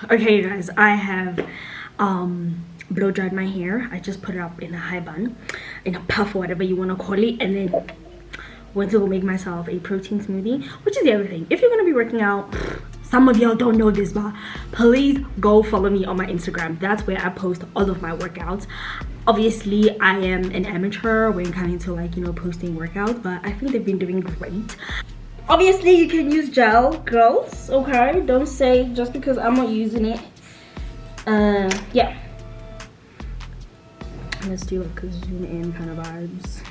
Okay, you guys, I have blow dried my hair. I just put it up in a high bun, in a puff, or whatever you want to call it, and then went to go make myself a protein smoothie, which is the other thing. If you're gonna be working out, some of y'all don't know this, but please go follow me on my Instagram. That's where I post all of my workouts. Obviously, I am an amateur when it comes to, like, you know, posting workouts, but I think they've been doing great. Obviously, you can use gel, girls, okay? Don't say just because I'm not using it. Yeah. Let's do like a zoom in kind of vibes.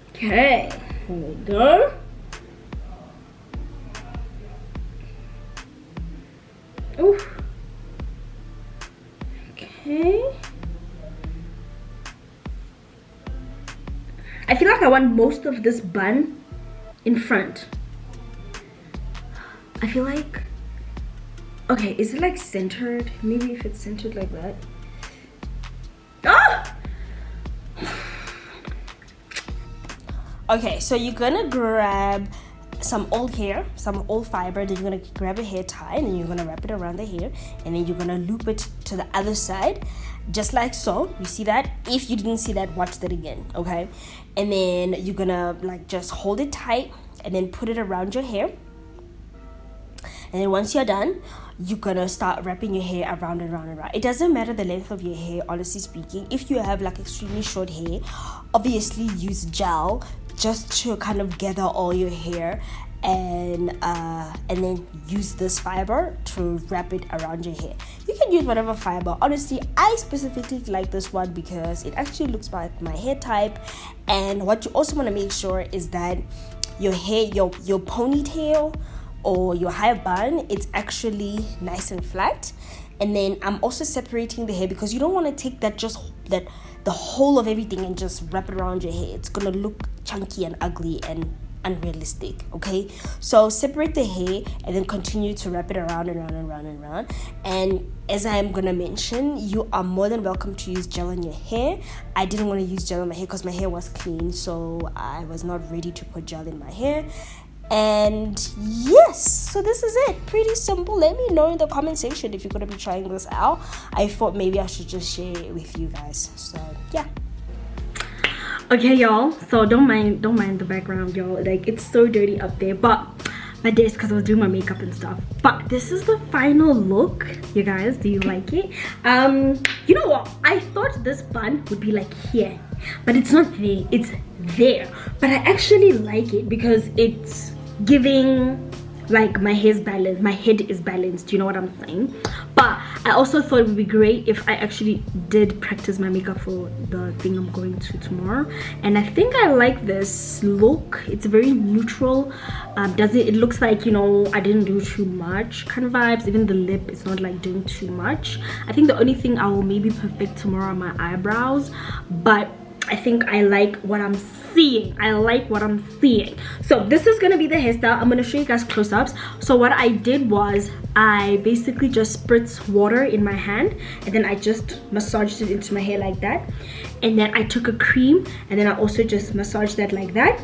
Okay, here we go. Oof. Okay. I feel like I want most of this bun in front. I feel like, okay, is it like centered? Maybe if it's centered like that. Ah! Okay, so you're gonna grab some old hair, some old fiber, then you're gonna grab a hair tie and then you're gonna wrap it around the hair, and then you're gonna loop it to the other side, just like so. You see that? If you didn't see that, watch that again, okay? And then you're gonna like just hold it tight and then put it around your hair. And then once you're done, you're gonna start wrapping your hair around and around and around. It doesn't matter the length of your hair, honestly speaking. If you have like extremely short hair, obviously use gel just to kind of gather all your hair, and then use this fiber to wrap it around your hair. You can use whatever fiber. Honestly, I specifically like this one because it actually looks like my hair type. And what you also want to make sure is that your hair, your ponytail or your high bun, it's actually nice and flat. And then I'm also separating the hair because you don't want to take the whole of everything and just wrap it around your hair. It's gonna look chunky and ugly and unrealistic, okay? So separate the hair and then continue to wrap it around and around and around and around. And as I am gonna mention, you are more than welcome to use gel on your hair. I didn't want to use gel on my hair because my hair was clean, so I was not ready to put gel in my hair. And yes, so this is it. Pretty simple. Let me know in the comment section if you're gonna be trying this out. I thought maybe I should just share it with you guys. So yeah. Okay, y'all, so don't mind the background, y'all. Like, it's so dirty up there, but my desk, because I was doing my makeup and stuff. But this is the final look, you guys. Do you like it? You know what, I thought this bun would be like here, but it's not there, it's there. But I actually like it because it's giving like my hair's balanced, my head is balanced, you know what I'm saying? But I also thought it would be great if I actually did practice my makeup for the thing I'm going to tomorrow. And I think I like this look. It's very neutral. It looks like, you know, I didn't do too much kind of vibes. Even the lip is not like doing too much. I think the only thing I will maybe perfect tomorrow are my eyebrows, but I think I like what I'm seeing. I like what I'm seeing. So this is gonna be the hairstyle. I'm gonna show you guys close-ups. So what I did was I basically just spritzed water in my hand and then I just massaged it into my hair like that. And then I took a cream and then I also just massaged that like that,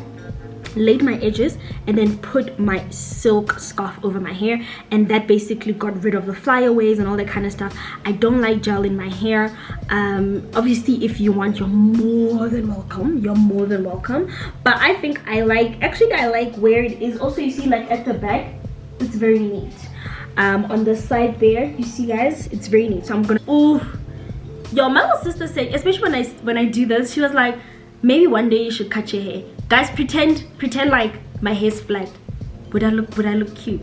laid my edges, and then put my silk scarf over my hair, and that basically got rid of the flyaways and all that kind of stuff. I don't like gel in my hair. Obviously if you want, you're more than welcome, but I think I like where it is. Also, you see, like at the back, it's very neat. On the side there, you see guys, it's very neat. So I'm gonna, oh yo, my little sister said, especially when I do this, she was like, maybe one day you should cut your hair. Guys, pretend like my hair's flat. Would I look cute?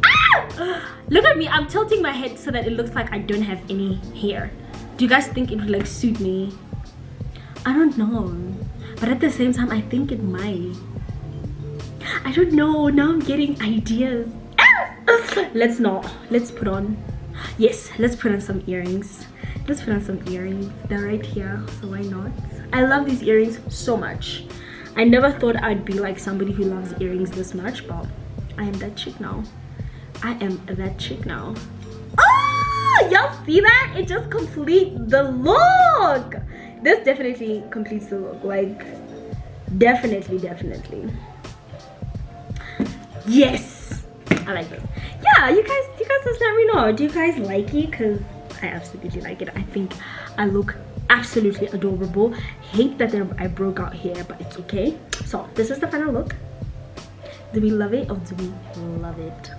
Ah! Look at me, I'm tilting my head so that it looks like I don't have any hair. Do you guys think it would like suit me? I don't know, but at the same time I think it might. I don't know, now I'm getting ideas. Ah! Let's put on some earrings. They're right here, so why not? I love these earrings so much. I never thought I'd be like somebody who loves earrings this much, but I am that chick now. Oh, y'all see that? It just completes the look. This definitely completes the look. Like, definitely. Yes, I like this. Yeah, you guys just let me know. Do you guys like it? Because I absolutely like it. I think I look absolutely adorable. Hate that I broke out here, but it's okay. So this is the final look. Do we love it or do we love it?